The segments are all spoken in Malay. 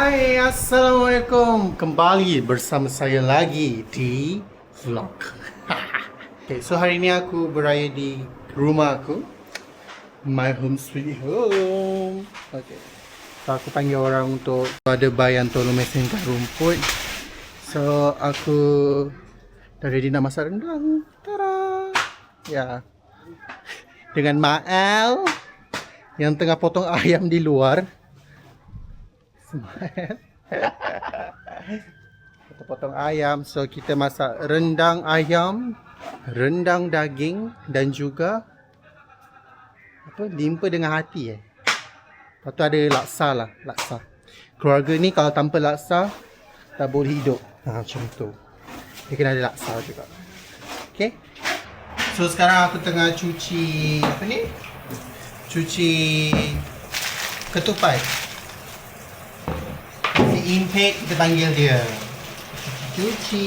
Hai, Assalamualaikum. Kembali bersama saya lagi di vlog. Okay, so hari ni aku beraya di rumah aku. My home sweet home. Okay. So aku panggil orang untuk ada bayan tolong mesinkan rumput. So aku dah ready nak masak rendang. Tada! Ya. Dengan Mael yang tengah potong ayam di luar. Kita potong ayam, so kita masak rendang ayam, rendang daging dan juga apa, limpa dengan hati Lepas tu ada laksa lah, laksa. Keluarga ni kalau tanpa laksa tak boleh hidup. Macam tu. Dia kena ada laksa juga. Okay. So sekarang aku tengah cuci apa ni? Cuci ketupat. Intake kita panggil dia. Cuci.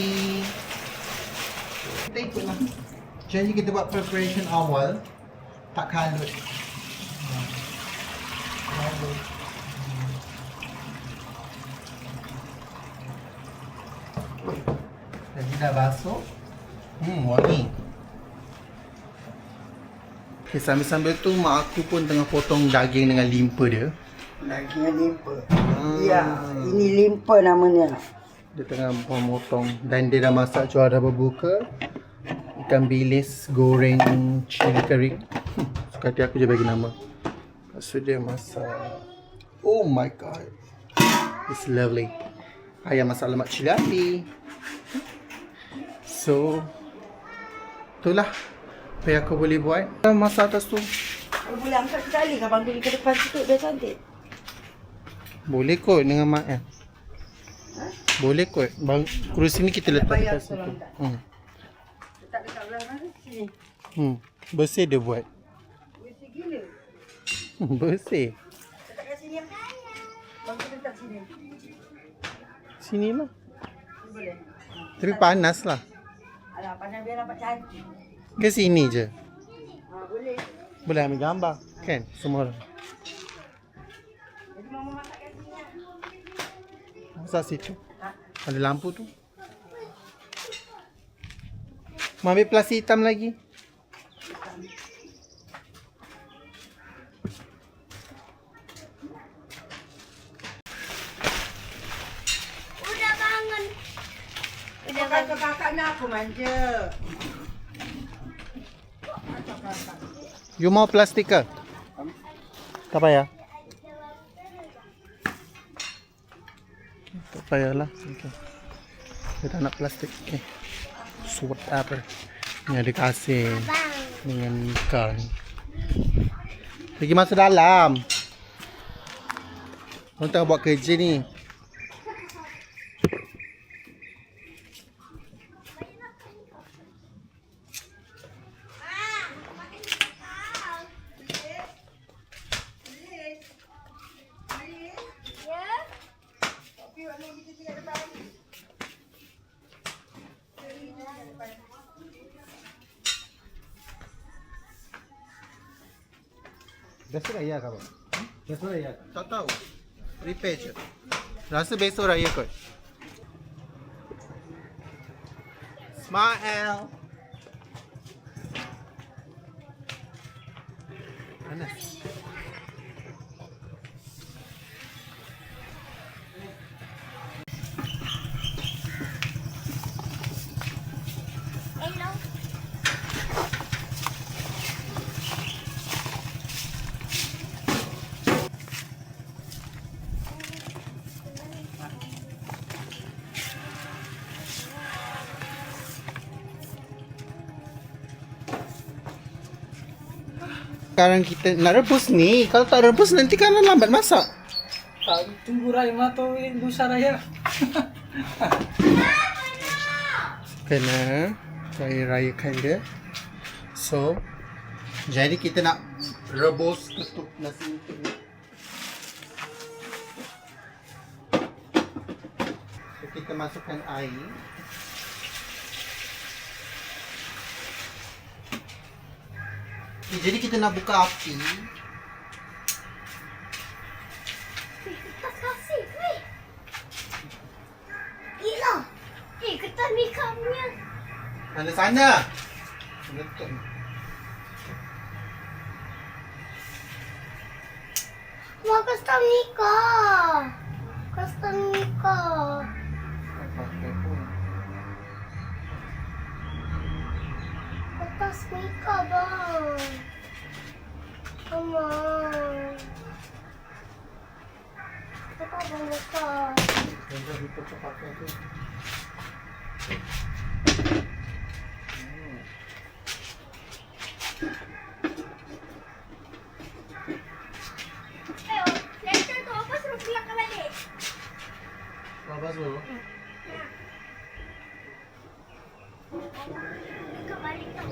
Kita ikutlah. Janji kita buat preparation awal. Tak kalut. Kalut. Jadi dah basuh. Wangi. Okay, sambil-sambil tu mak aku pun tengah potong daging dengan limpa dia. Dagingnya limpa. Ya, ini limpa namanya. Dia tengah memotong dan dia dah masak jual dah berbuka. Ikan bilis goreng cili kering. Suka hati aku je bagi nama. Lepas tu dia masak. Oh my god. It's lovely. Ayam masak lemak cili api. So itulah apa yang aku boleh buat. Masak atas tu. Kau boleh angkat sekali, abang beli ke depan situ biar cantik. Boleh kot dengan mak Boleh kot. Bang, kerusi ni kita letak dekat situ. Letak dekat belah mana? Sini. Bersih dia buat. Bersih gila. Bersih. Letak kat sini. Bang letak sini. Sini lah. Boleh. Tapi panas lah. Alah, panas biar nampak cantik. Ke sini je. Boleh. Boleh ambil gambar. Kan? Semua orang. Jadi mama masak kat sini. Masak situ. Ada lampu tu. Mau ambil plastik hitam lagi. Udah bangun. Udah Bukan ke kakak nak aku manja. You mau plastik ke? Tak payah. Tak payahlah. Okay. Dia tak nak plastik. Okay. Suat apa? Ni ada kasih dengan ikan. Pergi masuk dalam. Orang tengah buat kerja ni. Besok raya ke abang? Besok raya. Tak tahu. Repair je. Rasa besok raya kot. Smile. Panas. Hello. Sekarang kita nak rebus ni. Kalau tak rebus nanti kan lambat masak. Tak tunggu raya atau lusa raya. Kena raya-rayakan dia. So, jadi kita nak rebus ketuk nasi itu. So, kita masukkan air. Okay, jadi kita nak buka api. Kasih, weh. Anda sana. Betul. Mau custom nikah. Custom nikah. Atas nikah bang. Mama. Apa bang nikah? Jangan lupa pakai tu. Ayo, letter tu apa suruh pulang ke balik? Apa tu? Ke balik tau.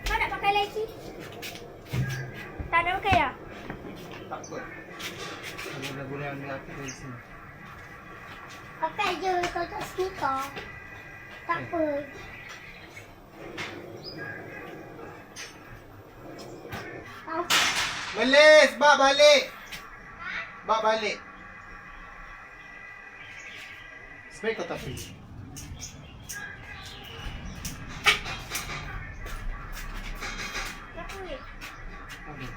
Kau nak pakai lagi? Tak ada pakai ya? Takut. Ada boleh ambil aku dari sini. Pakai je kau tak sneaker. Tak apa. Melis, bak balik. Bak balik. Sebaik kau tak pergi. Tak boleh. Okay.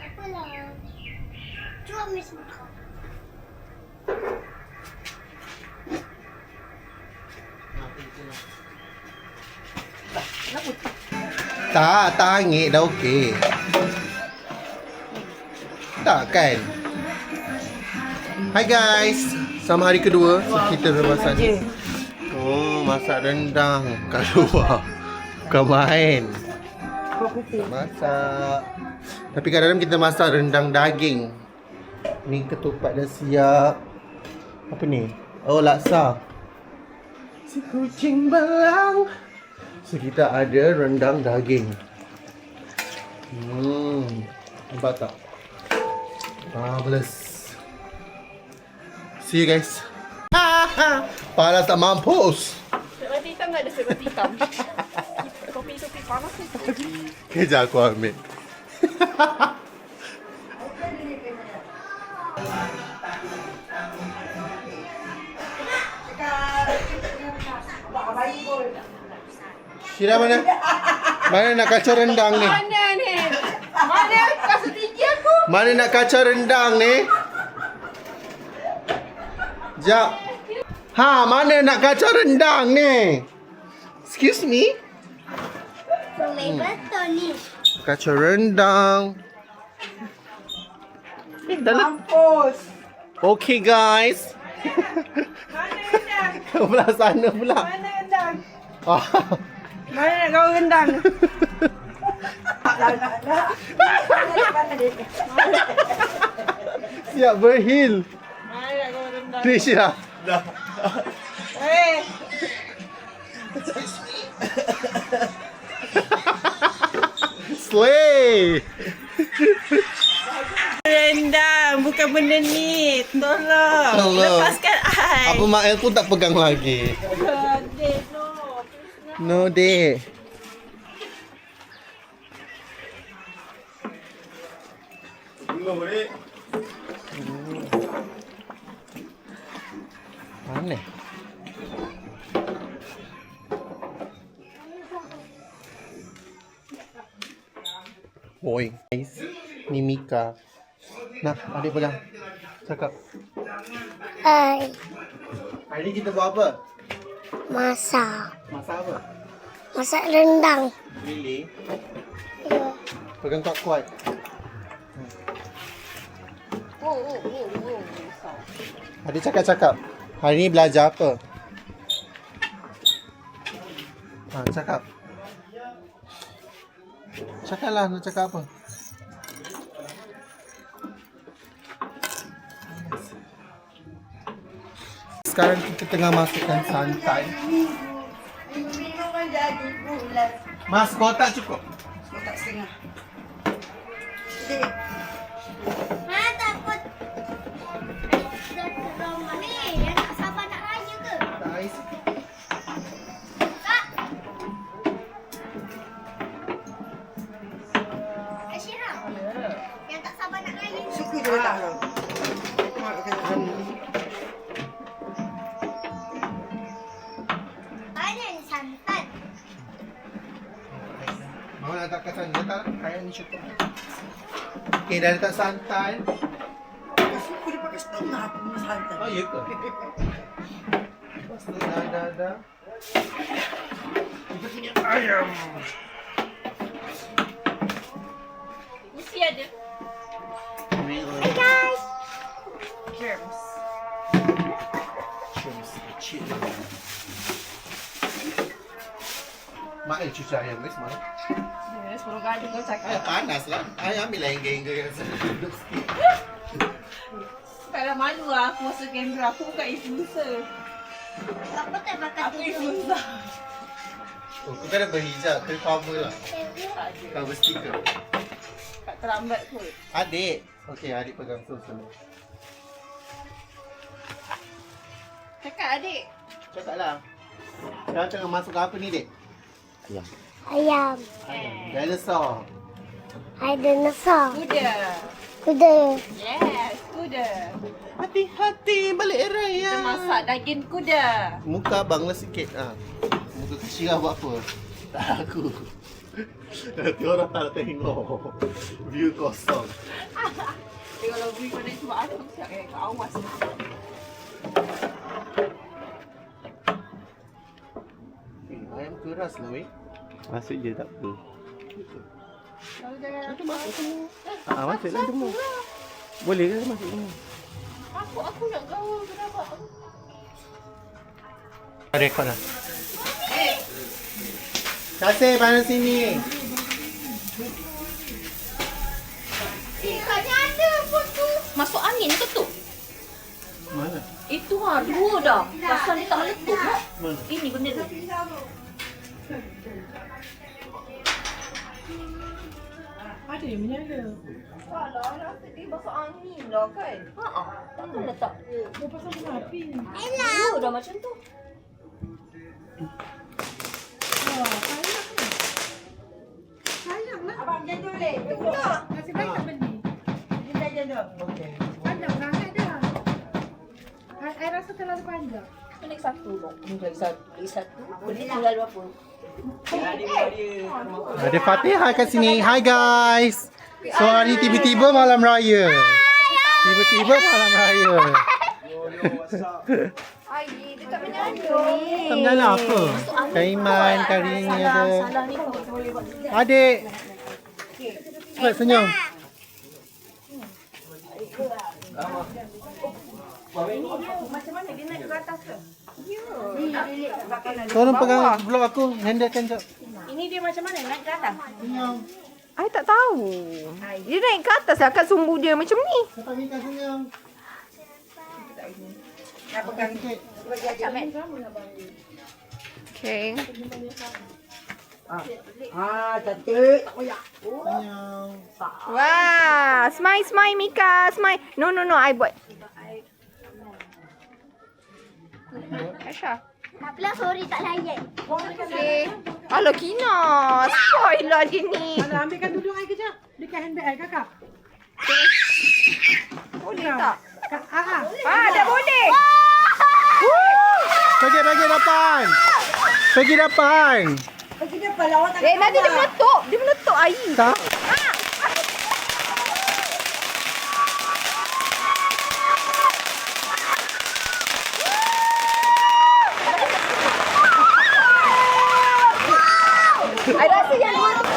Apalah. Cuba miss muka. Tak hangit dah okey. Tak kan? Hai guys. Sama hari kedua kita masak ni. Oh, masak rendang kat luar. Bukan main. Masak. Tapi kadang-kadang kita masak rendang daging. Ni ketupat dah siap. Apa ni? Oh, laksa. Si kucing belang. So kita ada rendang daging. Nampak tak? Marvelous. See you guys. Panas tak mampus. Sebati hitam tak ada sebati hitam. Kopi panas ni. Kejap aku ambil. Syira mana? Mana nak kacau rendang ni? Mana ni? Mana kasut tinggi aku? Mana nak kacau rendang ni? Jap. Ha, mana nak kacau rendang ni? Excuse me? Rumah betul ni. Kacau rendang. Mampus. Okay guys. Mana rendang? Kau belah sana pula. Mana rendang? Ah. Mana nak kau rendang? Siap berhil. Mana nak kau rendang? Ni Syira. Eh, Slay. rendang bukan benda ni. Tolong. Tolong. Lepaskan ai. Apa mak El pun tak pegang lagi. Adik, no. No dek. Mana? Oi, guys. Ni Mika. Nah, adik pegang. Cakap. Hai. Hari ni kita buat apa? Masak. Masak apa? Masak rendang. Really? Ya. Pegang kuat-kuat. Adik cakap-cakap. Hari ni belajar apa? Ha, cakap. Cakaplah nak cakap apa? Sekarang kita tengah masukkan santan. Minuman jadi bulat. Mas, kotak cukup? Kotak setengah. Ha, takut. Mami, yang tak sabar nak raya ke? Guys. Kak. Kak Syirah. Yang tak sabar nak raya ke? Suku je letak tu. Banyak ni santan. Mau nak letakkan santan, letak kayak ni cukup. Okay, dah letak santan. Suku dia pakai setengah punya santan. Oh, ya ke? Lepas tu dah. Kita punya ayam. Mesti ada. Hey guys. Germs. Kecil. Mak cuci ayam guys, mana? Ya, 10 kali kau cakap. Ayam panas lah. Ayam ambil lah hingga duduk sikit. Kalau malu lah aku masuk kamera aku bukan influencer. Apa tak bakal Aku influencer. Oh, kau kena berhijab, kena cover lah. Cover sticker. Tak terlambat kot. Adik. Okey, adik pegang susu. Cakap adik. Cakap lah. Sekarang tengah masuk apa ni, Dek? Ayam. Dinosaur. Hai dinosaur. Kuda. Kuda. Yes, kuda. Hati-hati balik raya. Kita masak daging kuda. Muka abang lah sikit. Muka kecil lah buat apa? Tak aku. Nanti orang tak nak tengok. View kosong. Tapi kalau beri pada sebab ada aku siap kau awas. Ayam keras lah, weh. Masuk je tak apa. Kalau jangan Itu masuk semua. Masuklah semua. Boleh ke masuk semua? aku nak gaul kenapa? Rekod lah. Kasih panas sini. Katanya ada pun tu. Masuk angin ke tu? Mana? Itu dua dah. Pasal dia tak letup lah. Mana? Ini benda tu. Ada yang menyala. Salah, rasa dia masuk angin lah kan? Takkan letak. Dia pasal dia api. Dua dah macam tu. Abang macam tu boleh? Betul. Nasib baik tak beli. Dia macam tu. Okey. Panjang sangat dah. I rasa terlalu panjang. Lagi satu dong. Lagi satu. Boleh tinggal berapa? Ada Fatihah kat sini. Hi guys. So hari tiba-tiba malam raya. Tiba-tiba malam raya. Ai, dia tak menyala. Tak menyala apa? Kaiman, kari ni ada. Salah ni kau boleh buat. Adik. Cepat senyum. Macam mana dia naik ke atas ke? Tolong pegang blok aku. Handlekan jap. Ini dia macam mana naik ke atas? Senyum. I tak tahu. Dia naik ke atas lah kat sumbu dia macam ni. Cepat minta senyum. Pegang sikit. Okay. Cantik. Tak payah. Senyum. Wah, smile, smile Mika, smile. No, I buat. Aisyah. Tak apalah, sorry tak layan. Okay. Alah Kina, spoil lah dia ni. Alah, ambilkan tudung I kejap. Dekat handbag I, kakak. Boleh tak? Dah boleh. Pergi depan. Pergi depan. Pergi depan lawan tak. Nanti dia meletup. Dia meletup air. Tak. I rasa yang meletup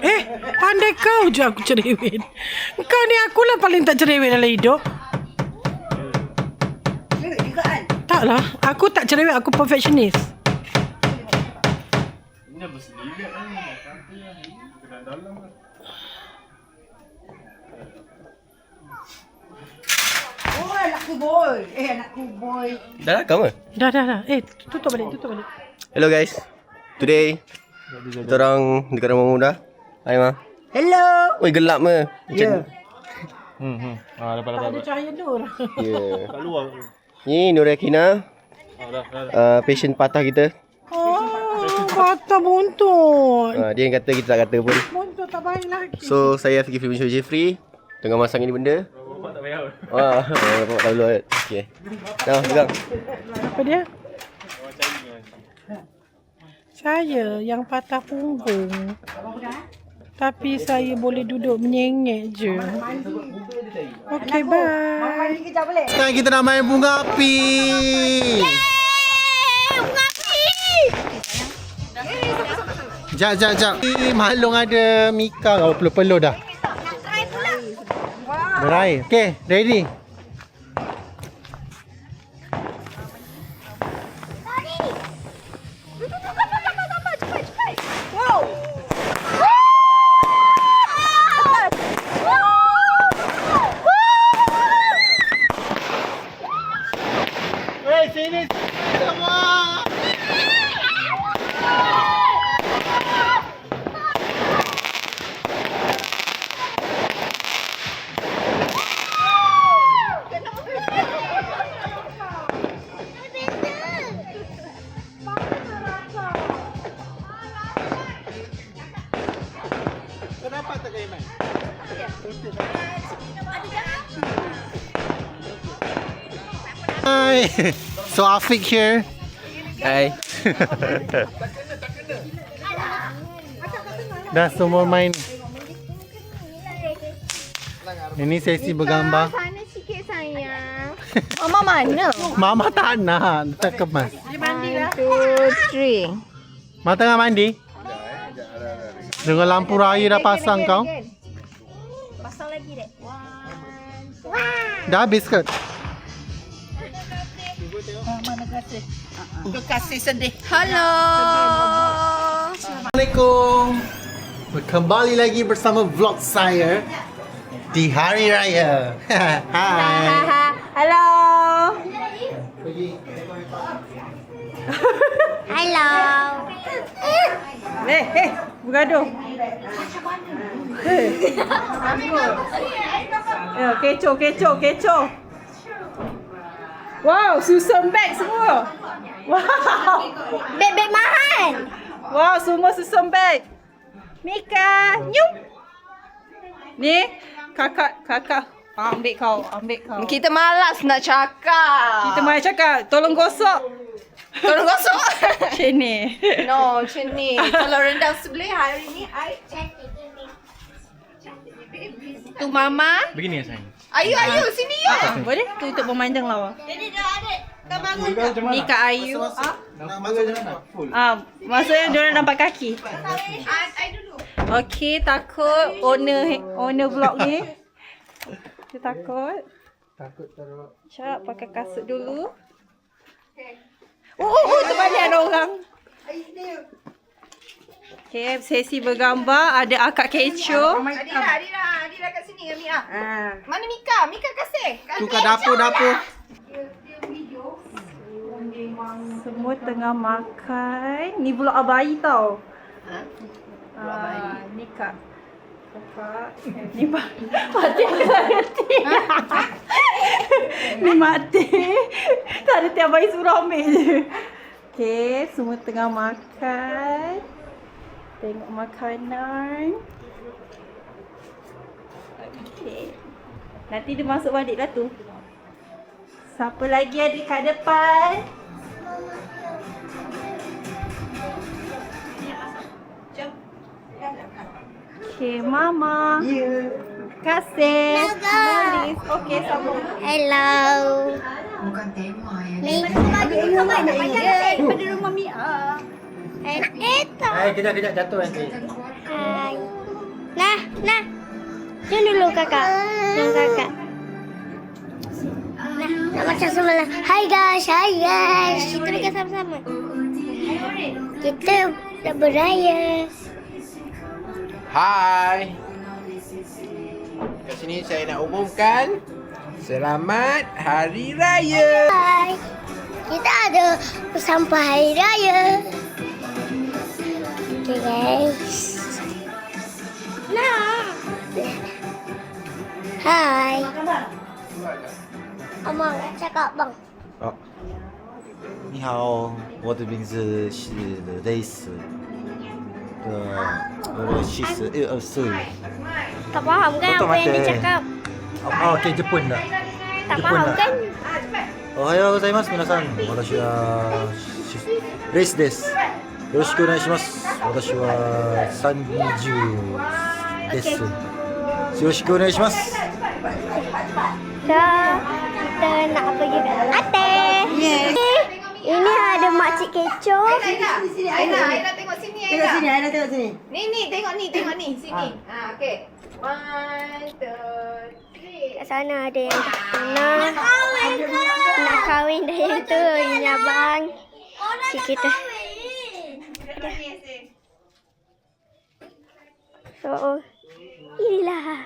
air. Pandai kau je aku cerewet. Kau ni akulah paling tak cerewet dalam hidup. Taklah, aku tak cerewet, aku perfectionist. Oh, anakku boy. Anakku boy. Dah rakam ke? Dah. Tutup balik. Hello guys. Today kita orang dekat rumah muda. Hai Ma. Hello. Oi, gelap me. Macam Tak ada cahaya nur. Ya. Ni Nur Yakina. Patient patah kita. Patah buntut. Dia yang kata kita tak kata pun. Buntut tak baik lagi. So saya Fikri Film Jeffrey tengah masang ini benda. Bapak tak payah. Bapak tak perlu. Okey. Dah, pegang. Apa dia? Saya yang patah punggung. Tapi saya boleh duduk menyengek je. Okey, bye. Sekarang kita nak main bunga api. Jap. Malung ada Mika kau peluh-peluh dah. Berair. Okay, ready? Hey, sini semua. Kenapa tak kaya main? Hi. So Afiq here. Hai. Dah semua main. Ini sesi bergambar. Sana sikit sayang. Mama mana? Mama tak nak. Tak kemas. 1, 2, 3. Mama tengah mandi. Dengan lampu raya dah pasang kau. Pasang lagi dek. Dah habis ke? Hello. Assalamualaikum. Kembali lagi bersama vlog saya di Hari Raya. Hai. Hello. Hello. Bergaduh. Ya, kecoh. Wow, susun beg semua. Wow. Beg-beg mahal. Wow, semua susun beg. Mika, nyum. Ni, kakak. Ambil kau. Kita malas nak cakap. Kita main cakap, tolong gosok. Tolong gosok. Macam ni. No, macam ni. Kalau rendang sebelah hari ni, I tu mama. Begini ya sayang. Ayu, sini yuk. Boleh? Tutup pemanjang lawa. Ni Kak Ayu. Maksudnya diorang nampak kaki. I dulu. Okey, takut owner vlog ni. Dia takut. Cak, pakai kasut dulu. Terbalik ada orang. Okay, sesi bergambar. Ada akak kecoh. Adira kat sini dengan Mia. Mana Mika? Mika kasih. Tukar dapur. Semua tengah makan. Ni vlog abai tau. Ni Kak. Kakak. Ni mati Ni mati. Tak ada tiap bayi suruh ambil je. Okay, semua tengah makan. Tengok makanan. Okay. Nanti dia masuk balik lah tu. Siapa lagi ada kat depan? Okay, Mama. Ya. Kasih. Manis. Okay, sama. Hello. Daripada rumah Mia. Eta. Kejap jatuh nanti. Hai. Nah. Jom dulu kakak. Nak macam semula. Hai guys. Kita dekat sama-sama. Kita dah beraya. Hai. Kat sini saya nak umumkan Selamat Hari Raya. Hai. Kita ada sampai Hari Raya. Okay guys. Nah. Hai. Abang, cakap bang. 你好，我的名字是雷斯，我72岁。 Tak faham kan apa yang dia cakap? Okey, Jepun dah. Tak faham kan? Ohayou gozaimasu, minasan. Watashi wa Reis desu. Yoroshiku onegaishimasu. Watashi wa 30です。よろしくお願いします。 So, kita nak pergi ke Ate. Ini ada makcik kecoh. Aina tengok sini. Aina tengok sini. Ni, tengok ni. Sini. Okey. 1, 2, 3. Kat sana ada yang nak kahwin dah yang tu. Ini abang. Si kita. So, inilah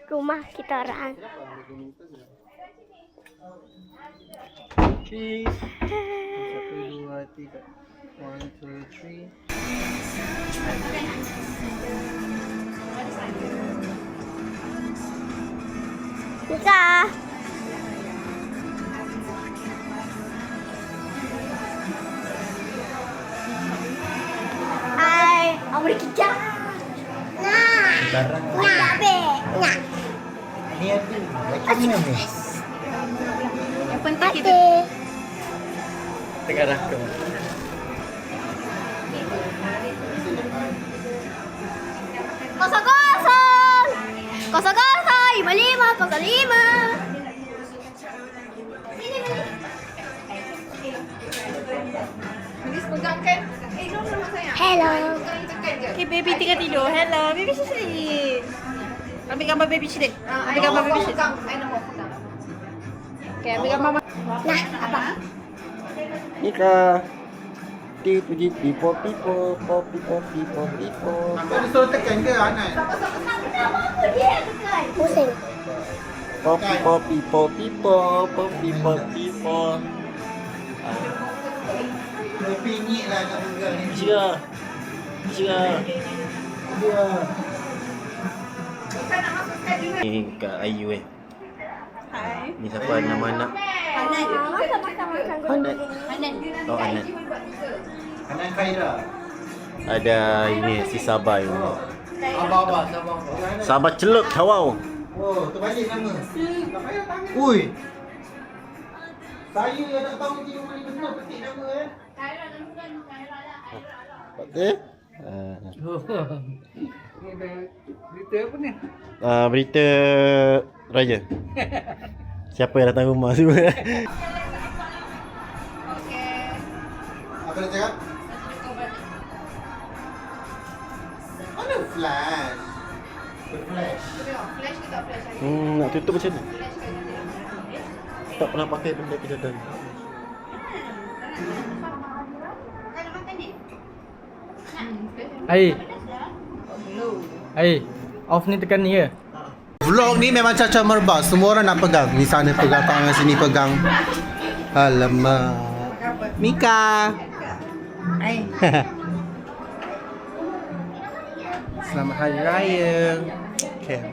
rumah kita orang. Cheese. 1, 2, 3. 1, 2, 3. Mika. Hai, aku boleh kijak. Nah. Nah, be. Nah. Ni ada. Lagi ni ni. Yang penting kita Tengah rakam. Kosong-kosong 5505. Miss pegang kan? No, sayang. Hello. Tekan je. Okay, baby tengah tidur. Hello, baby sini. Ambil gambar baby sini. Ambil gambar baby sini. Aina mau pegang. Okay, ambil gambar. Nah, apa? Nika. Pipo. Apa dia suruh tekan ke Anan? Pusing. Pipo. Pinggit lah nak pegang ni. Sia. Ni Kak Ayu Hai. Ni siapa nama anak? Makan. Oh, Anan. Anan Khaira. Ada ini si Sabah ini. Abah. Sabah celup tawau. Oh, terbalik nama. Tak payah tanya. Ui. Saya yang nak tahu dia mana benar petik nama Okey. Berita apa ni? Berita raya. Siapa yang datang rumah semua? Apa dia cakap? Mana flash? Flash. Flash ke tak flash? Nak tutup macam mana? Tak pernah pakai benda kejadian. Ai. Off ni tekan ni ya. Vlog ni memang caca merbak. Semua orang nak pegang. Ni sana pegang, tangan sini pegang. Alamak. Mika. Selamat Hari Raya. Okay.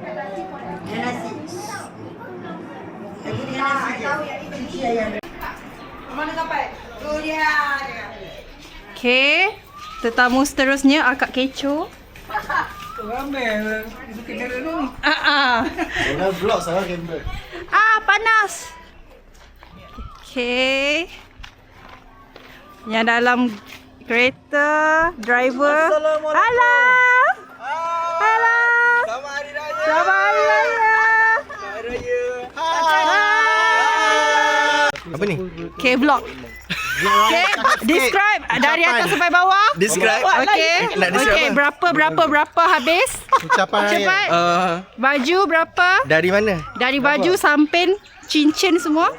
Okay. Tetamu seterusnya Akak Kecoh. Ramai itu kamera ni. Orang vlog salah kamera. Panas. Okay. Yang dalam kereta, driver. Hello. Hello. Selamat Hari Raya. Selamat Hari Raya. Apa ni? Okay, vlog. Okay, describe dari atas sampai bawah. Describe. Okay. Nak describe Okay, apa? berapa habis? Ucapan raya. Cepat. Baju berapa? Dari mana? Dari baju samping, cincin semua.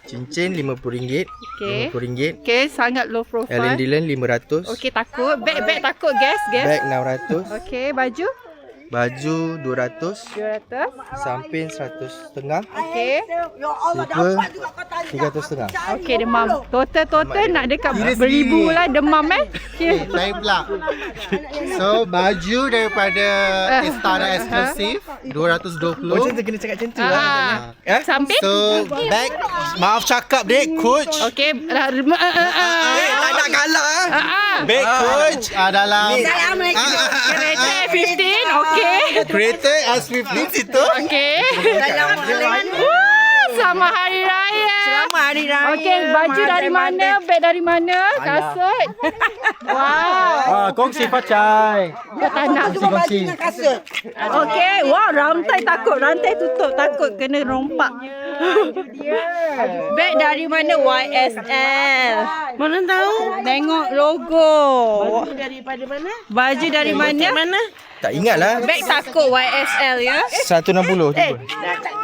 Cincin RM50. Okay. RM50. Okay, sangat low profile. Ellen Dylan 500. Okay, takut. Bag takut. Gas. Bag 600. Okay, baju. Baju 200. 200. Samping 100.5. Okey. Slipper 300.5. Okey, demam. Total nak dekat Kira beribu sendiri. lah demam Okay, lain pula. So, baju daripada Istana Eksklusif 220. Macam tu kena cakap macam tu lah. Samping. So, bag, maaf cakap dek, coach. Okey. Tak nak kalah Bag coach dalam Kereta 15. Okey. kereta S15 situ. Okey. Selamat Hari Raya. Selamat Hari Raya. Okey, baju dari mana? Beg dari mana? Kasut. Wow. Kongsi pacai. Dia tak nak. Kongsi. Okey. Wow, rantai takut. Rantai tutup. Takut kena rompak. Beg dari mana? YSL. Mana tahu? Tengok logo. Baju daripada mana? Baju dari mana? Mana? Tak ingat lah. Beg takut YSL ya. 160 cuba.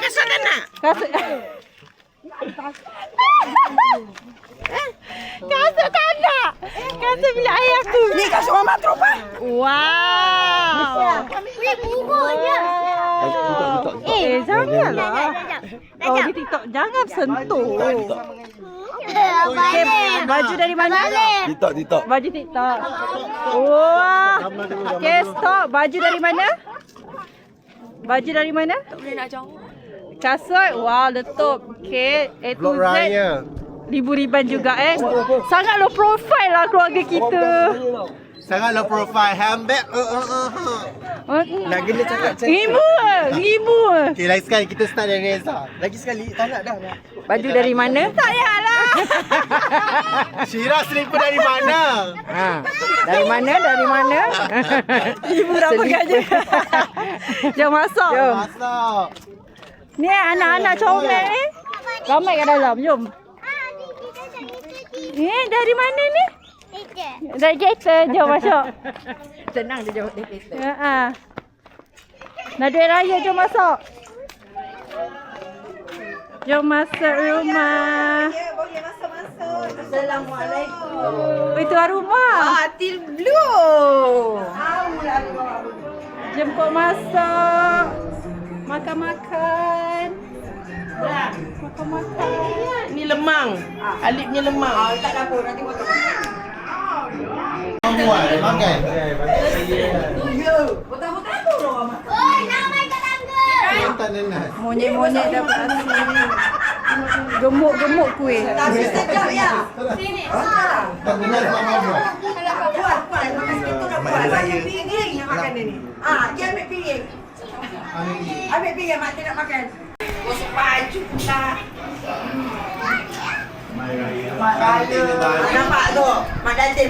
Kasut tak nak? Kasut. Kasut tak nak. Kasut bilik air aku. Ni kasut Mama Tropa. Wow. Weh, buruknya. Janganlah. Oh, di TikTok. Jangan sentuh. Okay, baju dari mana? TikTok. Baju TikTok. Wah. Okay, stop. Baju dari mana? Baju dari mana? Tak boleh nak jauh. Kasut. Wow, letup. Okay, A to Vlog Z. Raya. Ribu-riban juga Sangat low profile lah keluarga kita. Sangat low profile. Handbag. Nak kena cakap macam tu. Ribu. Okay, lain sekali kita start dari Reza. Lagi sekali. Tak nak dah. Baju dari mana? Tak payahlah. Syira selipar dari mana? Dari mana? Ibu dah pegang je. Jom masuk. Masuk. Ni anak-anak comel ni. Ramai kat dalam. Jom. Ni dari mana ni? Dari kereta. Jom masuk. Tenang dia jawab dia kereta. Nak duit raya, jom masuk. Jom masuk rumah. Boleh masuk. Assalamualaikum. Itu rumah. Hati blue. Jemput masuk. Makan-makan. Makan-makan. Ni lemang. Alipnya lemang. Tak dapur nanti makan. Makan. Betul-betul tu orang. Oi, nak main kat tangga. Tak nenas. Monyet-monyet dapat asli. Gemuk-gemuk kuih. Sekejap ya. Tak nenas nak makan. Puan. Makan situ dah puan. Saya piring yang makan ni. Dia ambil piring. Ambil piring mak nak makan. Gosok baju pula. Mak Raya. Nampak tu? Mak Datin.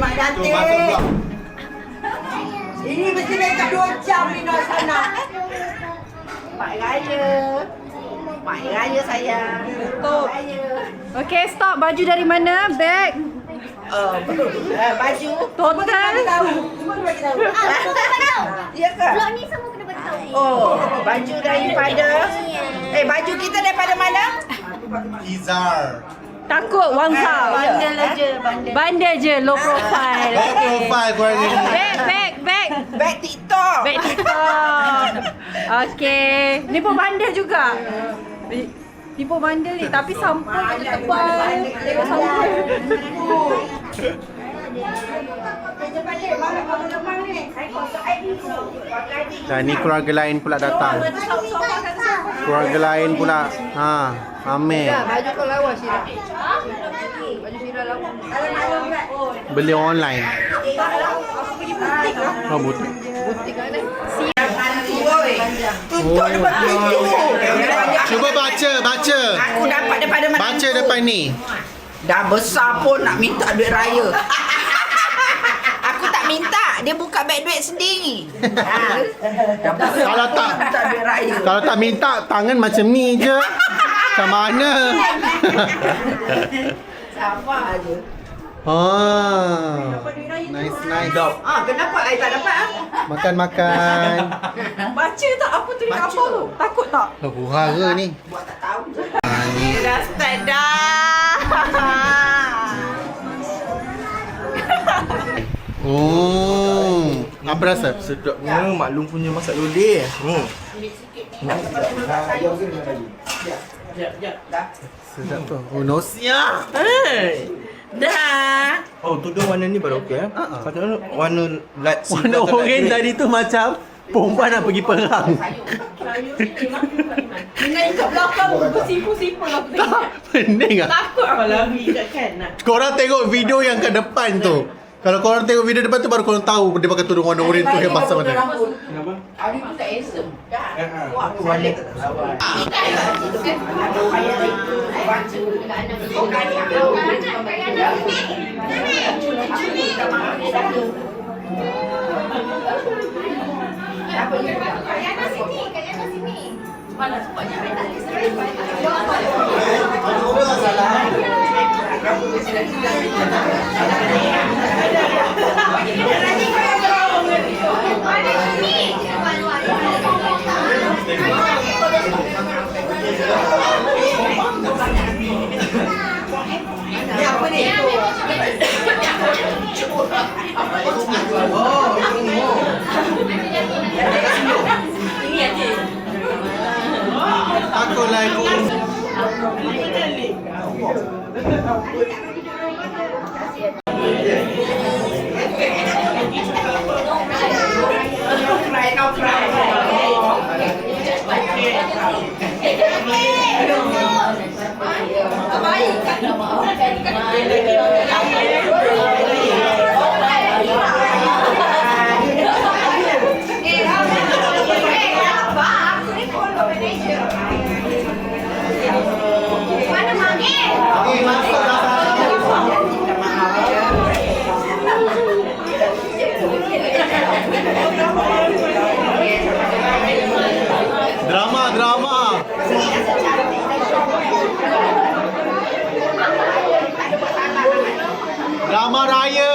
Ini mesti dekat 2 jam ni nak sana. Mak Raya sayang. Stop. Okey, stop. Baju dari mana? Bag. Baju. Total. Semua bagi tahu. Ya ke? Vlog ni semua kena bagi tahu. Oh, baju daripada baju kita daripada mana? Izar. Takut Wangsa. Bandel je. Low profile. Low profile korang ni. Bag. Beg TikTok. Bag TikTok. Okey. Ni pun bandel juga. Ni pun bandel ni. Tapi sampul dia tebal. Tengok sampul. Dan ni keluarga lain pula datang. Keluarga lain pula. Amir. Baju kau lawa Syira. Baju Syira lawa. Beli online. Aku pergi butik lah. Oh, butik. Butik mana? Tutup depan pintu. Cuba baca. Aku dapat daripada mana? Baca depan ni. Dah besar pun nak minta duit raya. Aku tak minta, dia buka beg duit sendiri. Dah besar Kalau pun tak- nak minta duit raya. Kalau tak minta, tangan macam ni je. Macam mana? Sabar je. Nice. Kenapa I tak dapat? Makan. Baca tak apa tulis apa tu? Takut tak? Hura ni. Buat tak tahu je. Dah start dah. Apa rasa? Sedapnya maklum punya masak lodeh. Sedap tu. Oh, nosia. Dah. Oh, tudung warna ni baru okey. Katanya warna light Warna oren tadi tu macam perempuan nak pergi perang. Dengan kat belakang bersipu-sipu lah aku tengok. Pening ah. Takut aku lari kan nak. Korang tengok video yang kat depan tu. Kalau korang tengok video depan tu baru korang tahu dia pakai tudung warna oren tu yang pasal mana. Kenapa? Hari tu tak handsome. Warna Takut lah aku. Drama. Drama raya.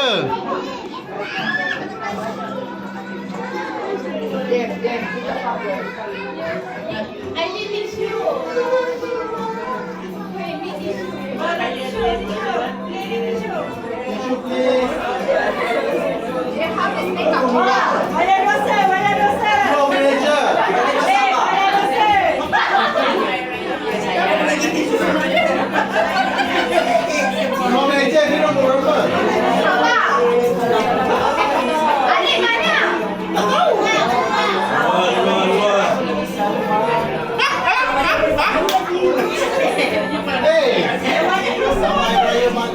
Mana dosa? Hello manager. Hello manager, ni nombor berapa? Alik mana? Hey. Selamat raya mak.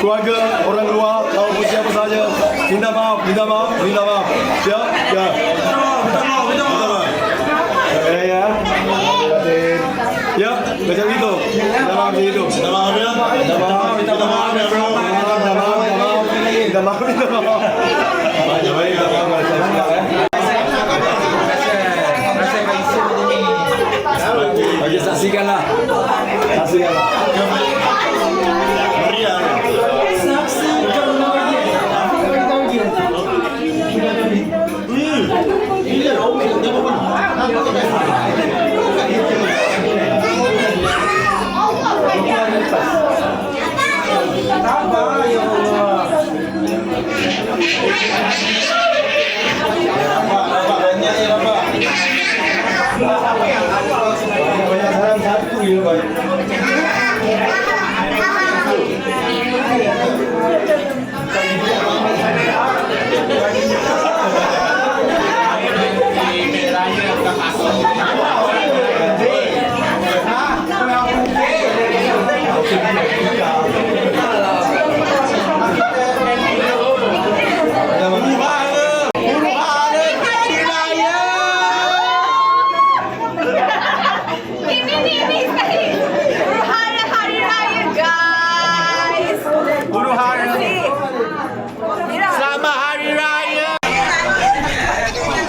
keluarga, orang luar, kaum muslim apa sahaja. Minta maaf. Ya. Ya. Ya, macam itu. Minta maaf macam itu. Minta maaf ya. Minta maaf. Bagi saksikanlah.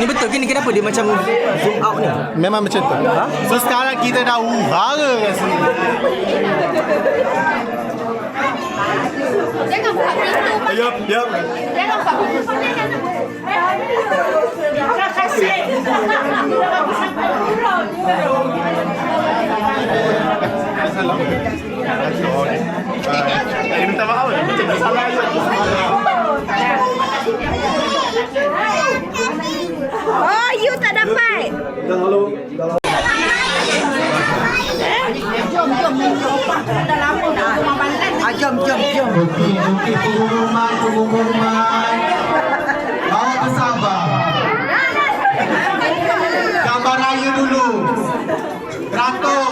Ni betul ke ni, kenapa dia macam zoom out ni? Memang macam tu. So sekarang kita dah uhara kat sini. Jangan buka pintu. Yup. Jangan buka pintu. Terima kasih. Minta maaf. Macam salah je. Oh, you tak dapat. Jom. Okey, pengumuman. Bawa ke Sabah. Gambar raya dulu. Beratur.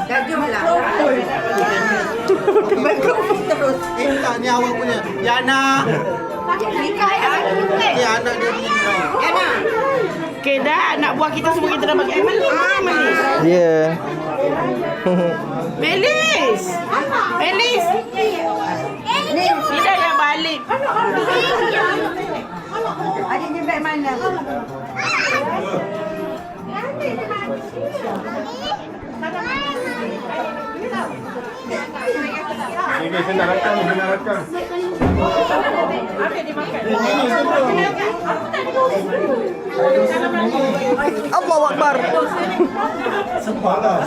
Dah jomlah. Tak, ni awak punya. Yana. Ni anak dia ni. Yana. Okey dah, anak buah kita semua kita dah bagi Melis. Ya. Melis. Tidak dah balik. Adiknya beg mana? Okey, saya nak rakam. Allahu Akbar. Sepatah.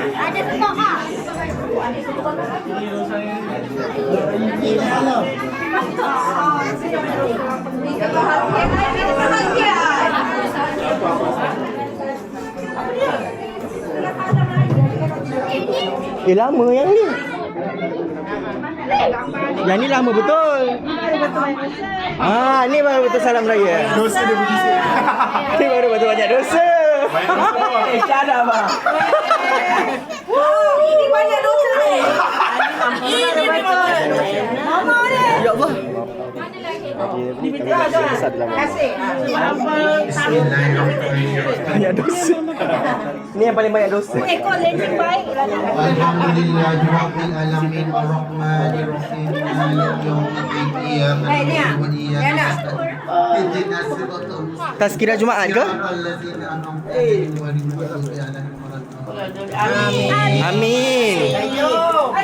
Ada stok ah. Lama yang ni. Yang ni lama betul. Ni baru betul salam raya. Dosa dia begitu. Ni baru betul banyak dosa. Cara bang. Ini banyak dosa ni. Ini betul. Mama ni. Ya Allah. Kasih. Banyak dosa. Ni yang paling banyak dosa. Ekor legend baik. Alhamdulillah rabbil alamin arrahmanirrahim maliki yaumiddin iyyaka na'budu wa iyyaka nasta'in ihdinas siratal mustaqim Tazkirah Jumaat ke? allazina an'amta 'alaihim ghairil maghdubi 'alaihim waladdallin. Amin.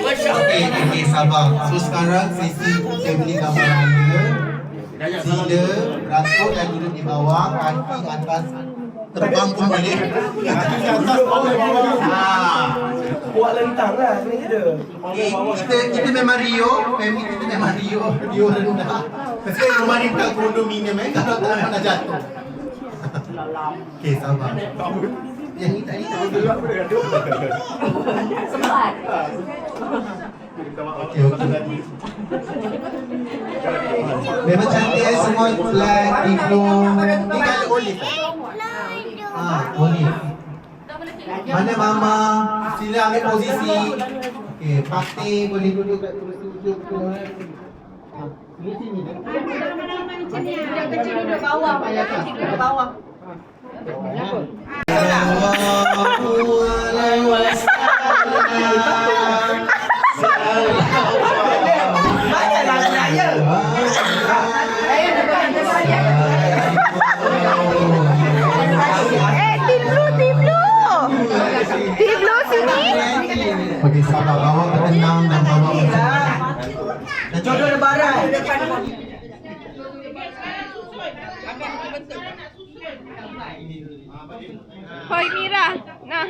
Okey, sabar. So sekarang sesi family gambar raya. Sila beratur dan duduk di bawah, kaki atas terbang pun boleh. Kaki atas bawah. Buat lentang lah, kena je. Kita memang Rio, family kita memang Rio rendah. Sebab rumah ni tak kondominium kalau tak nak jatuh. Okey, sabar. Yang ni tadi tak boleh. Sempat. Okey. Memang cantik semua flag, diplom. Ni kan olive. Olive. Mana mama? Sila ambil posisi. Okey, Fatih boleh duduk kat kursi ujung tu. Di sini dah. Yang kecil duduk bawah, yang kecil duduk bawah. Tim Blue sini. Okey, sabar, bawa ke tenang dan bawa ke Dan jodoh lebaran. Hoi Mira. Nah.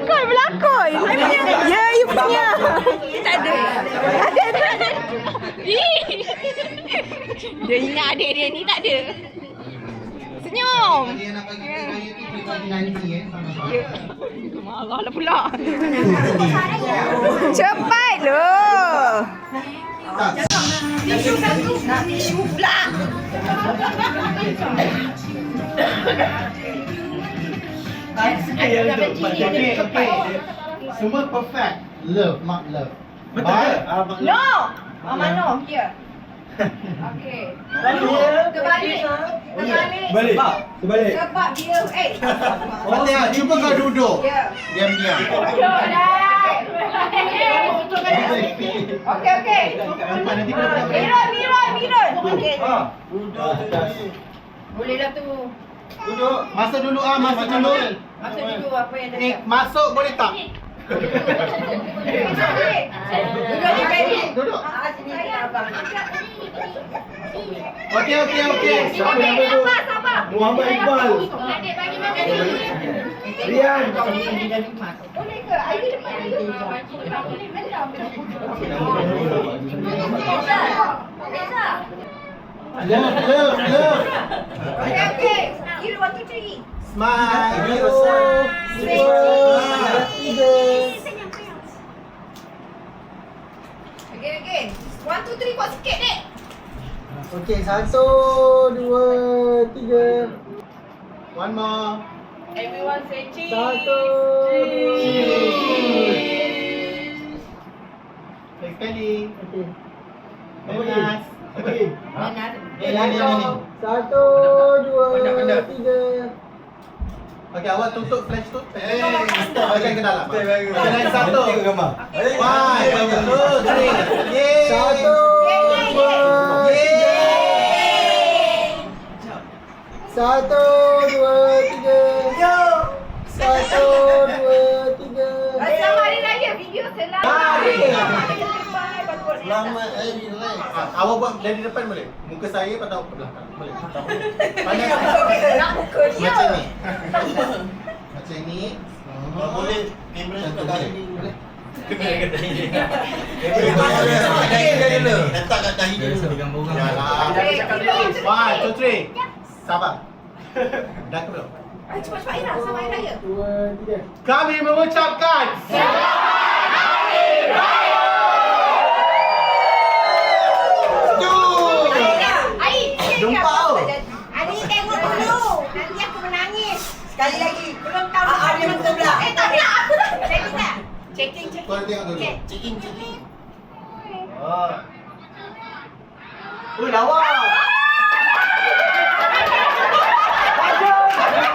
Berlakon. Ya, you punya. Tak ada. Dia ingat adik dia ni tak ada. Senyum. Dia nak bagi raya tu boleh bagi nanti Marahlah pula. Cepat loh. Tisu satu. Tisu pula. Okey. Semua perfect. Love, mak love. Betul. No. Mama no. Here. Okay. Terbalik. Balik. Terbalik. Sebab dia Fatih, cuba kau duduk. Ya. Diam-diam. Duduk dah. Okey. Nanti kena Mirun. Okey. Boleh lah tu. Duduk. Masuk dulu masuk dulu. Masa dulu apa yang dah. Masuk boleh tak? Duduk. Sini abang. Okey. Sabar. Muhammad Iqbal. Adik bagi makan dulu. Rian. Boleh ke? Air depan dulu. Love. Okey. Kira 1 2 3. Smile. Again. 1 2 3 kuat sikit dek. Okey, 1, 2, 3. One more. Everyone say cheese. 1. Sekali. Okey. Nanas. Nanas. Ini. 1, 2, 3. Okey, awak tutup flash tu. Stop bagian ke dalam. Naik 1. 1, 2, 3. 1, 2, 3. 1, 2, 3. Selamat Hari Raya. Video selamat. Selamat Hari Raya. Awak buat dari depan boleh? Muka saya atau ke belakang? Boleh. Pandai. Nak muka dia. Macam ni. Macam ni. Boleh. Kamera Macam tu boleh. Boleh. Letak kat dahi dia dulu. One, two, three. Sabar. Dah ke belum? Cepat-cepat Ira. Selamat Hari Raya. Kami mengucapkan Ani tengok dulu. Nanti aku menangis. Sekali lagi. Belum tahu. Ada muka belah. Tak nak. Aku dah. Checking tak? Checking. Kau tengok dulu. Checking. Oh, lawa.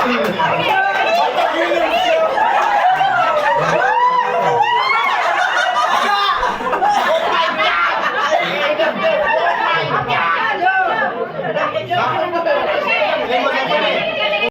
Okay.